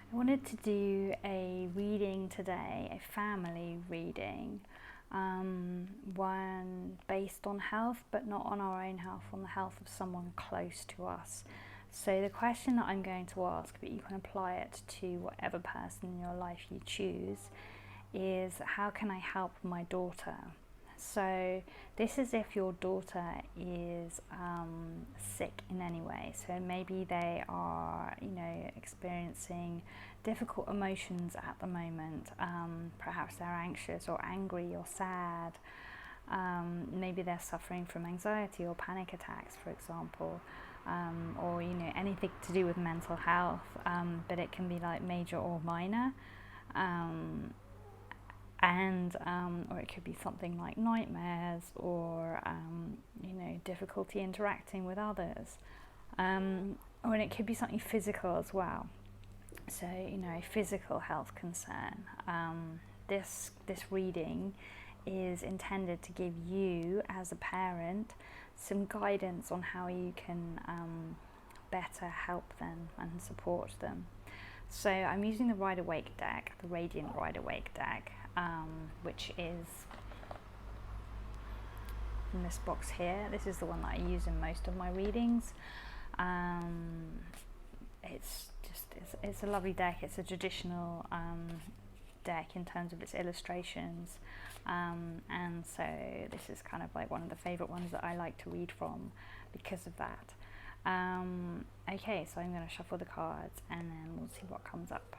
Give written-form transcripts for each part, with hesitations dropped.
I wanted to do a reading today, a family reading, one based on health, but not on our own health, on the health of someone close to us. So the question that I'm going to ask, but you can apply it to whatever person in your life you choose, is how can I help my daughter? So this is if your daughter is sick in any way. So maybe they are, experiencing difficult emotions at the moment. Perhaps they're anxious or angry or sad. Maybe they're suffering from anxiety or panic attacks, for example. Or anything to do with mental health, but it can be like major or minor. Or it could be something like nightmares or difficulty interacting with others, or it could be something physical as well. So a physical health concern. This reading is intended to give you as a parent some guidance on how you can better help them and support them. So I'm using the Rider-Waite deck, the Radiant Rider-Waite deck, which is in this box here. This is the one that I use in most of my readings. It's a lovely deck. It's a traditional deck in terms of its illustrations, and so this is kind of like one of the favorite ones that I like to read from because of that. Okay, so I'm going to shuffle the cards and then we'll see what comes up.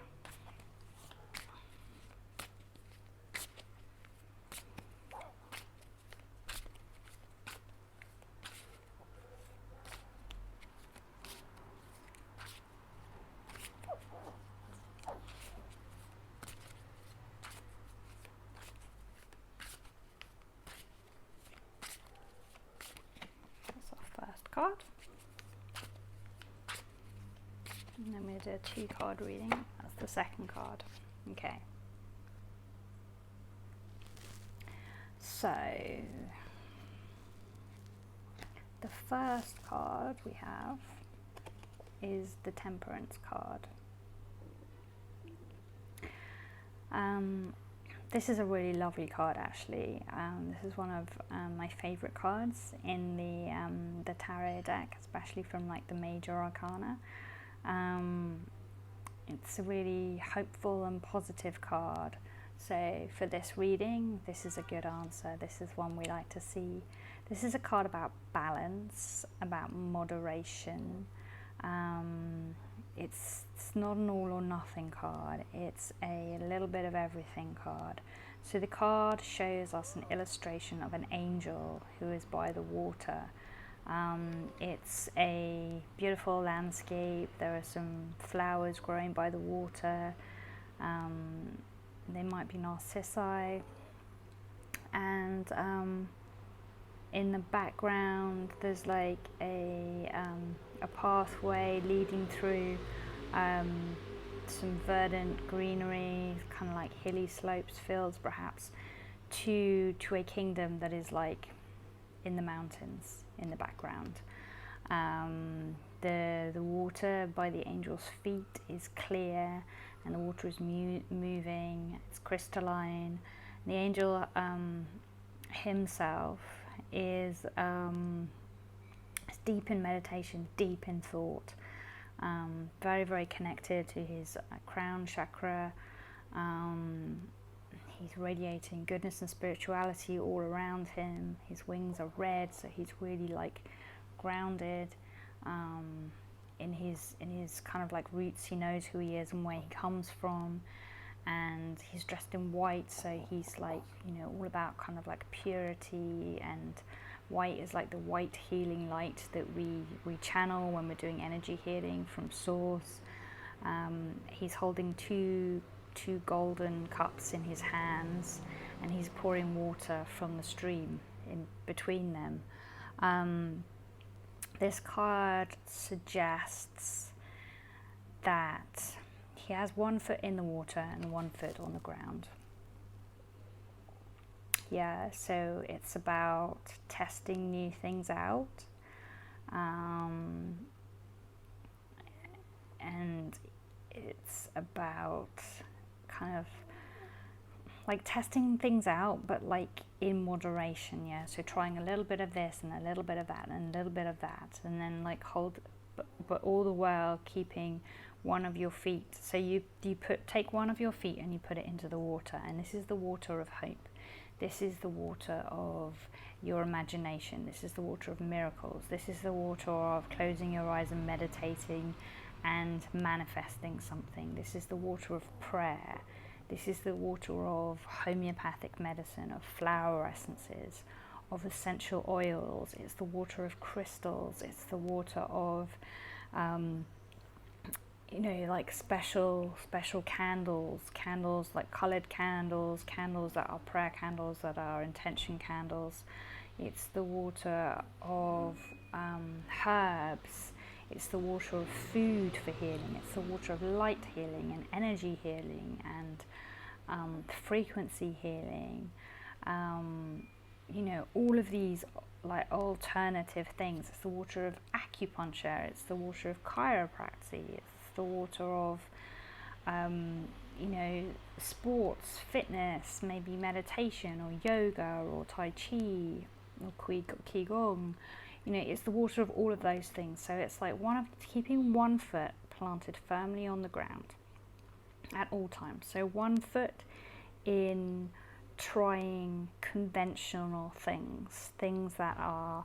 That's our first card. And then we'll do a 2-card reading. That's the second card. Okay. So, the first card we have is the Temperance card. This is a really lovely card, actually. This is one of my favorite cards in the tarot deck, especially from like the major arcana. It's a really hopeful and positive card. So for this reading, this is a good answer. This is one we like to see. This is a card about balance, about moderation. It's not an all or nothing card. It's a little bit of everything card. So the card shows us an illustration of an angel who is by the water. It's a beautiful landscape. There are some flowers growing by the water. They might be narcissi. And in the background, there's like a pathway leading through some verdant greenery, kind of like hilly slopes, fields perhaps, to a kingdom that is like in the mountains in the background. The water by the angel's feet is clear, and the water is moving. It's crystalline. The angel himself is deep in meditation, deep in thought, very, very connected to his crown chakra. He's radiating goodness and spirituality all around him. His wings are red, so he's really like grounded in his kind of like roots. He knows who he is and where he comes from, and he's dressed in white, so he's like, all about kind of like purity, and white is like the white healing light that we channel when we're doing energy healing from source. He's holding two golden cups in his hands, and he's pouring water from the stream in between them. This card suggests that he has one foot in the water and one foot on the ground. Yeah, so it's about testing new things out, and it's about kind of like testing things out, but like in moderation, yeah. So trying a little bit of this and a little bit of that and a little bit of that, and then like but all the while keeping one of your feet. So you take one of your feet and you put it into the water, and this is the water of hope. This is the water of your imagination. This is the water of miracles. This is the water of closing your eyes and meditating and manifesting something. This is the water of prayer. This is the water of homeopathic medicine, of flower essences, of essential oils. It's the water of crystals. It's the water of, like special candles, like colored candles that are prayer candles, that are intention candles. It's the water of herbs. It's the water of food for healing. It's the water of light healing and energy healing and frequency healing. All of these like alternative things. It's the water of acupuncture. It's the water of chiropractic. It's the water of sports, fitness, maybe meditation or yoga or tai chi or qigong. It's the water of all of those things. So it's like keeping one foot planted firmly on the ground at all times. So one foot in trying conventional things that are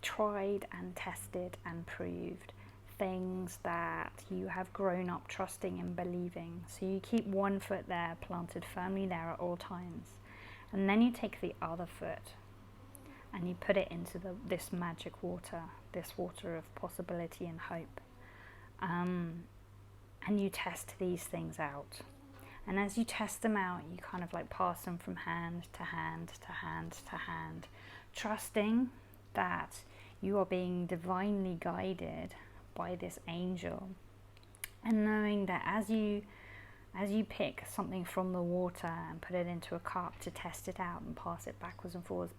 tried and tested and proved, things that you have grown up trusting and believing. So you keep one foot there, planted firmly there at all times. And then you take the other foot and you put it into this magic water, this water of possibility and hope. And you test these things out. And as you test them out, you kind of like pass them from hand to hand to hand to hand, trusting that you are being divinely guided by this angel, and knowing that as you pick something from the water and put it into a cup to test it out and pass it backwards and forwards,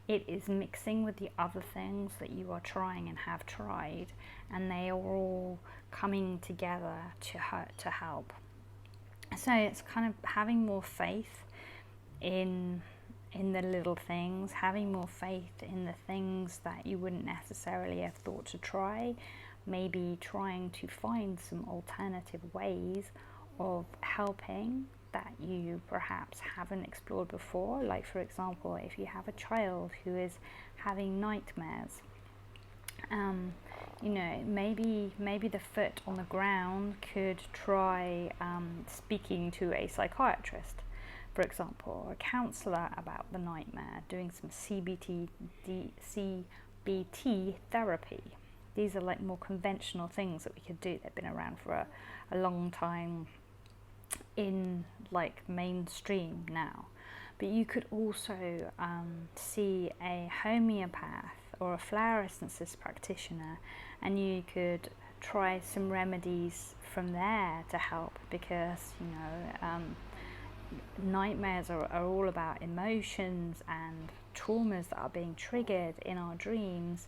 it is mixing with the other things that you are trying and have tried, and they are all coming together to help. So it's kind of having more faith in the little things, having more faith in the things that you wouldn't necessarily have thought to try, maybe trying to find some alternative ways of helping that you perhaps haven't explored before. Like, for example, if you have a child who is having nightmares, maybe the foot on the ground could try speaking to a psychiatrist, for example, or a counsellor about the nightmare, doing some CBT therapy. These are like more conventional things that we could do. They've been around for a long time in like mainstream now. But you could also see a homeopath or a flower essences practitioner, and you could try some remedies from there to help, because nightmares are all about emotions and traumas that are being triggered in our dreams,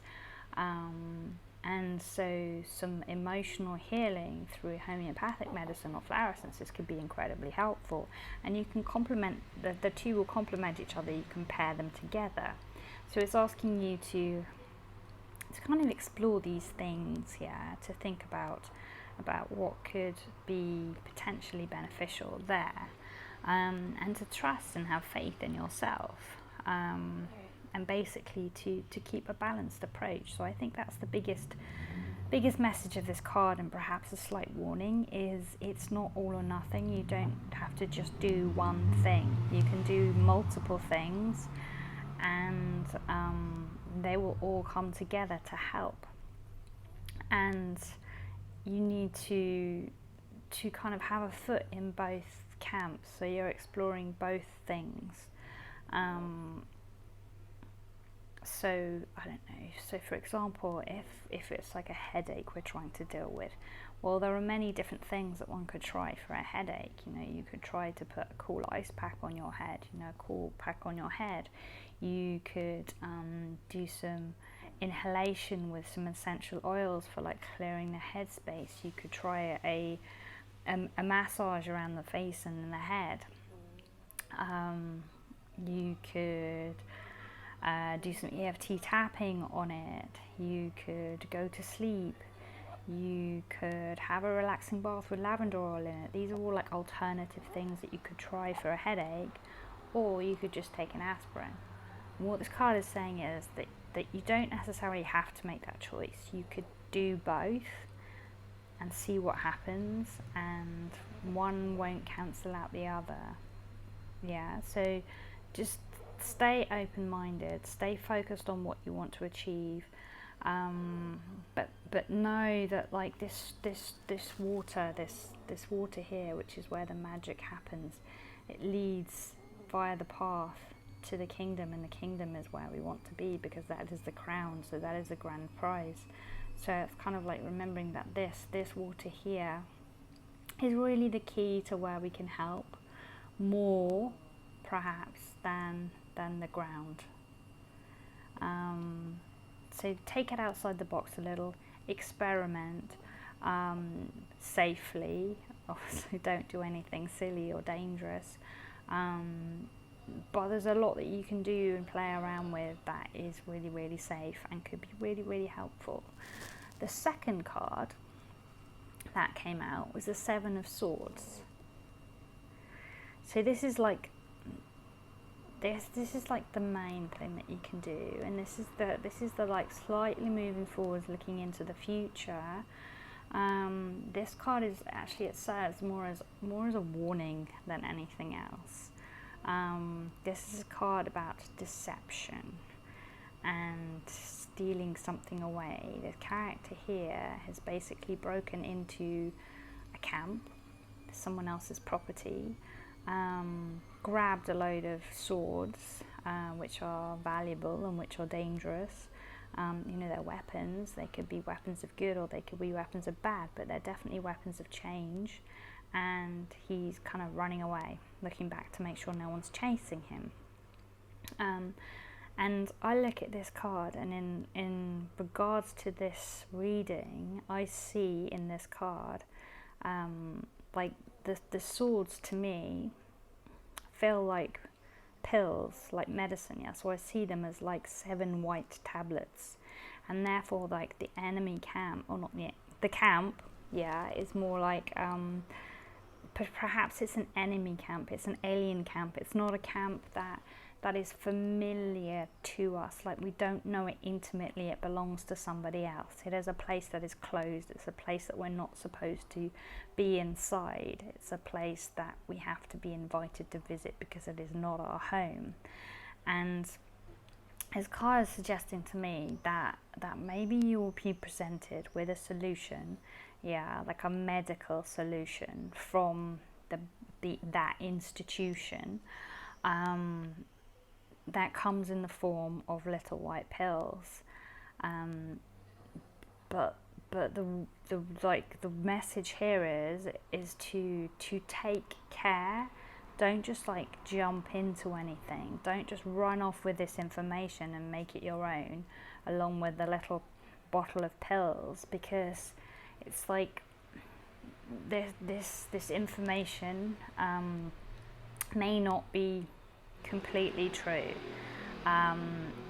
and so some emotional healing through homeopathic medicine or flower essences could be incredibly helpful. And you can complement, the two will complement each other. You can pair them together. So it's asking you to kind of explore these things here, to think about what could be potentially beneficial there, and to trust and have faith in yourself, and basically to keep a balanced approach. So I think that's the biggest message of this card, and perhaps a slight warning, is it's not all or nothing. You don't have to just do one thing. You can do multiple things, and they will all come together to help. And you need to kind of have a foot in both camps, so you're exploring both things. So I don't know, so for example, if it's like a headache we're trying to deal with, well, there are many different things that one could try for a headache. You could try to put a cool ice pack on your head, a cool pack on your head. You could do some inhalation with some essential oils for like clearing the headspace. You could try a massage around the face and the head. You could do some EFT tapping on it. You could go to sleep. You could have a relaxing bath with lavender oil in it. These are all like alternative things that you could try for a headache, or you could just take an aspirin. And what this card is saying is that you don't necessarily have to make that choice. You could do both and see what happens, and one won't cancel out the other. Yeah, so just stay open-minded, stay focused on what you want to achieve, but know that like this water here, which is where the magic happens, it leads via the path to the kingdom, and the kingdom is where we want to be, because that is the crown, so that is the grand prize. So it's kind of like remembering that this water here is really the key to where we can help more perhaps than the ground. So take it outside the box a little, experiment safely. Obviously don't do anything silly or dangerous, but there's a lot that you can do and play around with that is really, really safe and could be really, really helpful. The second card that came out was the Seven of Swords. So this is like this is like the main thing that you can do, and this is the like slightly moving forwards, looking into the future. This card is actually, it serves more as a warning than anything else. This is a card about deception and stealing something away. The character here has basically broken into a camp, someone else's property, grabbed a load of swords, which are valuable and which are dangerous. They're weapons. They could be weapons of good or they could be weapons of bad, but they're definitely weapons of change. And he's kind of running away, looking back to make sure no one's chasing him. And I look at this card, and in regards to this reading, I see in this card, like the swords to me feel like pills, like medicine. Yeah, so I see them as like 7 white tablets, and therefore like the enemy camp, or not the camp, yeah, is more like perhaps it's an enemy camp, it's an alien camp. It's not a camp that is familiar to us, like we don't know it intimately. It belongs to somebody else. It is a place that is closed. It's a place that we're not supposed to be inside. It's a place that we have to be invited to visit because it is not our home. And his card is suggesting to me that maybe you will be presented with a solution, yeah, like a medical solution from that institution, that comes in the form of little white pills, but the message here is to take care. Don't just like jump into anything. Don't just run off with this information and make it your own, along with the little bottle of pills, because it's like this information may not be completely true.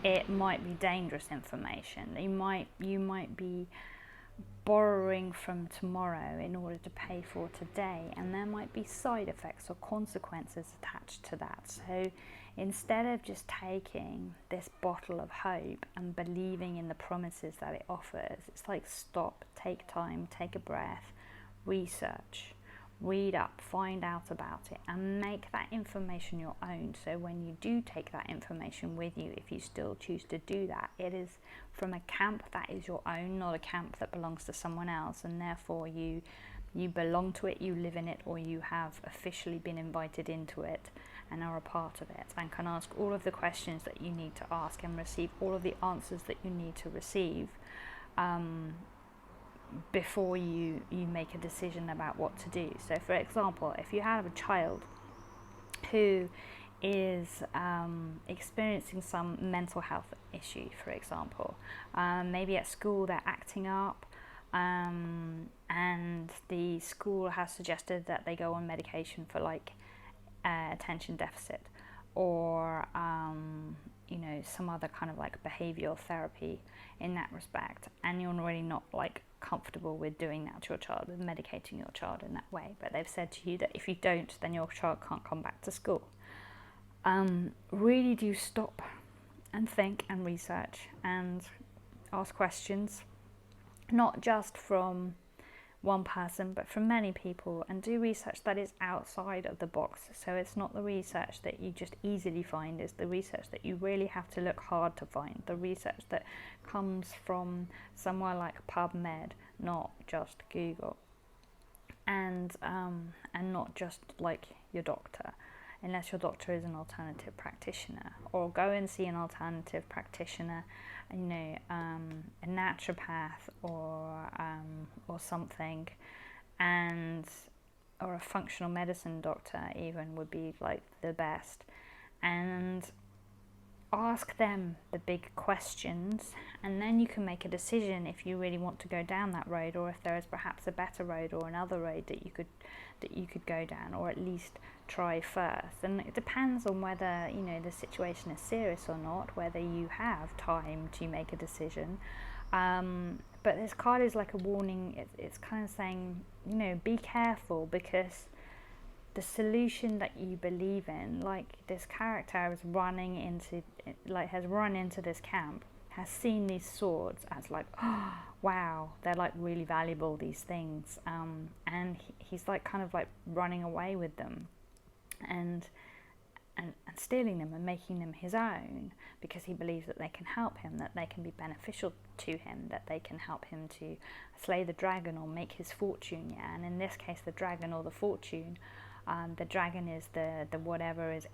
It might be dangerous information. You might be borrowing from tomorrow in order to pay for today, and there might be side effects or consequences attached to that. So instead of just taking this bottle of hope and believing in the promises that it offers, it's like stop, take time, take a breath, research, read up, find out about it, and make that information your own. So when you do take that information with you, if you still choose to do that, it is from a camp that is your own, not a camp that belongs to someone else, and therefore you belong to it, you live in it, or you have officially been invited into it and are a part of it, and can ask all of the questions that you need to ask and receive all of the answers that you need to receive, before you make a decision about what to do. So for example, if you have a child who is experiencing some mental health issue, for example. Maybe at school they're acting up, and the school has suggested that they go on medication for like attention deficit, or some other kind of like behavioral therapy in that respect, and you're really not like comfortable with doing that to your child, with medicating your child in that way, but they've said to you that if you don't, then your child can't come back to school. Really do stop and think and research and ask questions, not just from one person but from many people, and do research that is outside of the box. So it's not the research that you just easily find, it's the research that you really have to look hard to find, the research that comes from somewhere like PubMed, not just Google, and not just like your doctor, unless your doctor is an alternative practitioner, or go and see an alternative practitioner, a naturopath or something, or a functional medicine doctor even would be like the best, and ask them the big questions, and then you can make a decision if you really want to go down that road, or if there is perhaps a better road or another road that you could go down, or at least try first. And it depends on whether the situation is serious or not, whether you have time to make a decision. But this card is like a warning. It's kind of saying, be careful, because the solution that you believe in, like this character has run into this camp, has seen these swords as like, oh, wow, they're like really valuable, these things, and he's like kind of like running away with them and stealing them and making them his own, because he believes that they can help him, that they can be beneficial to him, that they can help him to slay the dragon or make his fortune. Yeah, and in this case, the dragon or the fortune. The dragon is the whatever is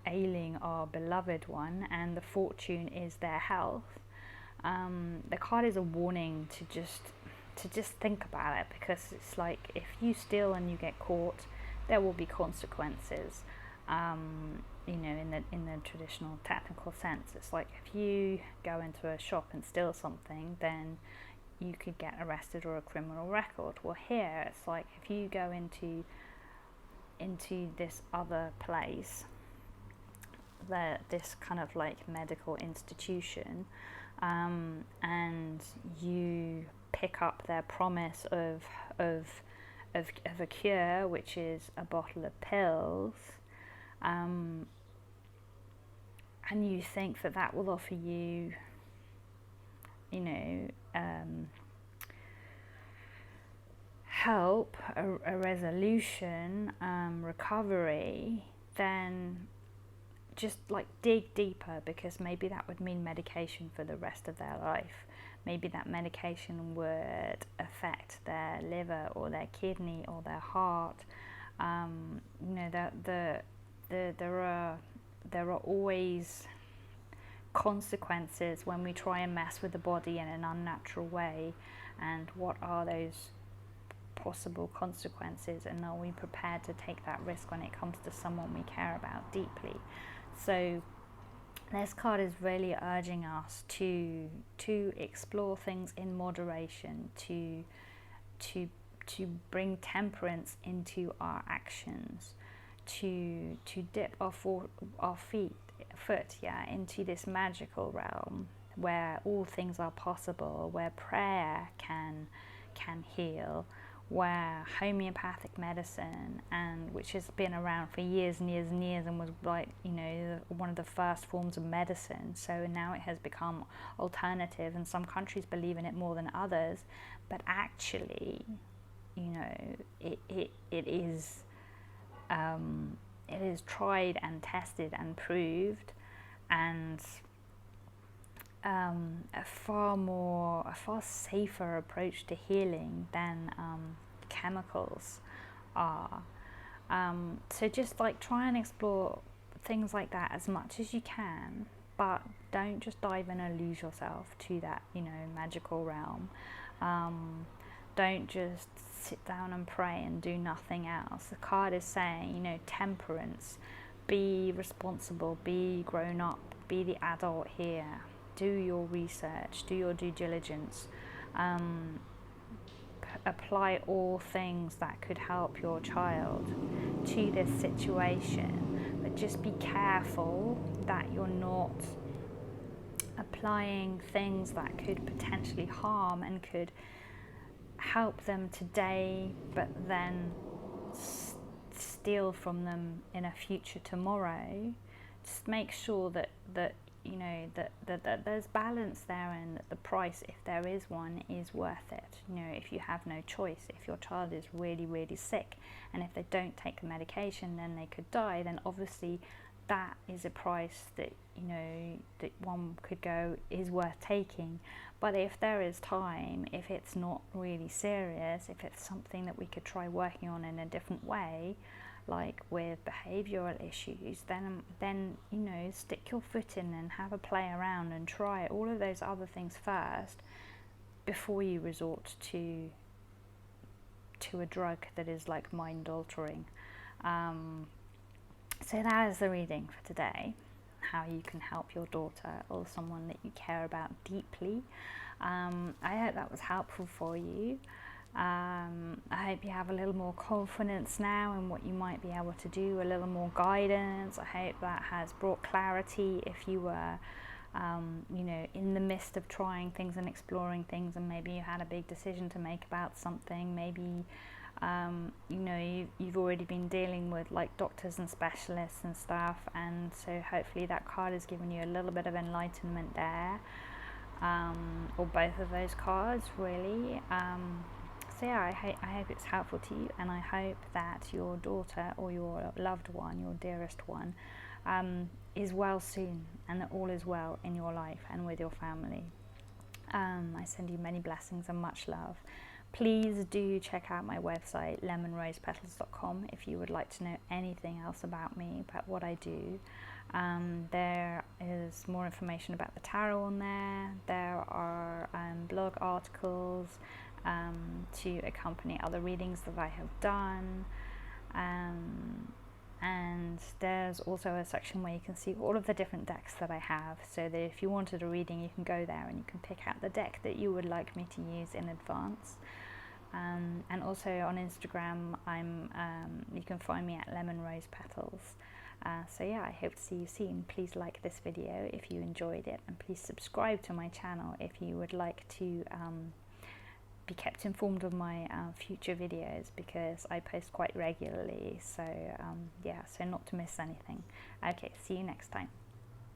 ailing our beloved one, and the fortune is their health. The card is a warning to just think about it, because it's like, if you steal and you get caught, there will be consequences. In the traditional technical sense, it's like if you go into a shop and steal something, then you could get arrested or a criminal record. Well, here it's like, if you go into this other place, this kind of like medical institution, and you pick up their promise of a cure, which is a bottle of pills, and you think that will offer you, help, a resolution, recovery, then just like dig deeper, because maybe that would mean medication for the rest of their life. Maybe that medication would affect their liver or their kidney or their heart. There are always consequences when we try and mess with the body in an unnatural way, and what are those possible consequences, and are we prepared to take that risk when it comes to someone we care about deeply? So this card is really urging us to explore things in moderation, to bring temperance into our actions, to dip our foot into this magical realm where all things are possible, where prayer can heal, where homeopathic medicine, and which has been around for years and years and years, and was like one of the first forms of medicine, so now it has become alternative, and some countries believe in it more than others, but actually it is tried and tested and proved, and a far safer approach to healing than chemicals are. So just like try and explore things like that as much as you can, but don't just dive in and lose yourself to that magical realm. Don't just sit down and pray and do nothing else. The card is saying, you know, temperance, be responsible, be grown up, be the adult here, do your research, do your due diligence, apply all things that could help your child to this situation, but just be careful that you're not applying things that could potentially harm and could help them today, but then steal from them in a future tomorrow. Just make sure that you know that there's balance there, and that the price, if there is one, is worth it. You know, if you have no choice, if your child is really sick, and if they don't take the medication, then they could die, then obviously that is a price that, you know, that one could go is worth taking. But if there is time, if it's not really serious, if it's something that we could try working on in a different way, like with behavioural issues, then you know, stick your foot in and have a play around and try all of those other things first before you resort to a drug that is like mind altering. So that is the reading for today, how you can help your daughter or someone that you care about deeply. I hope that was helpful for you. I hope you have a little more confidence now in what you might be able to do, a little more guidance. I hope that has brought clarity if you were, you know, in the midst of trying things and exploring things, and maybe you had a big decision to make about something. Maybe you know, you've already been dealing with like doctors and specialists and stuff, and so hopefully that card has given you a little bit of enlightenment there, or both of those cards really. So yeah, I hope it's helpful to you, and I hope that your daughter or your loved one, your dearest one, is well soon, and that all is well in your life and with your family. I send you many blessings and much love. Please do check out my website, lemonrosepetals.com, if you would like to know anything else about me, about what I do. There is more information about the tarot on there. There are blog articles to accompany other readings that I have done. And there's also a section where you can see all of the different decks that I have, so that if you wanted a reading, you can go there and you can pick out the deck that you would like me to use in advance. And also on Instagram, you can find me at lemonrosepetals. So yeah, I hope to see you soon. Please like this video if you enjoyed it, and please subscribe to my channel if you would like to be kept informed of my future videos, because I post quite regularly. So yeah, so not to miss anything. Okay, see you next time.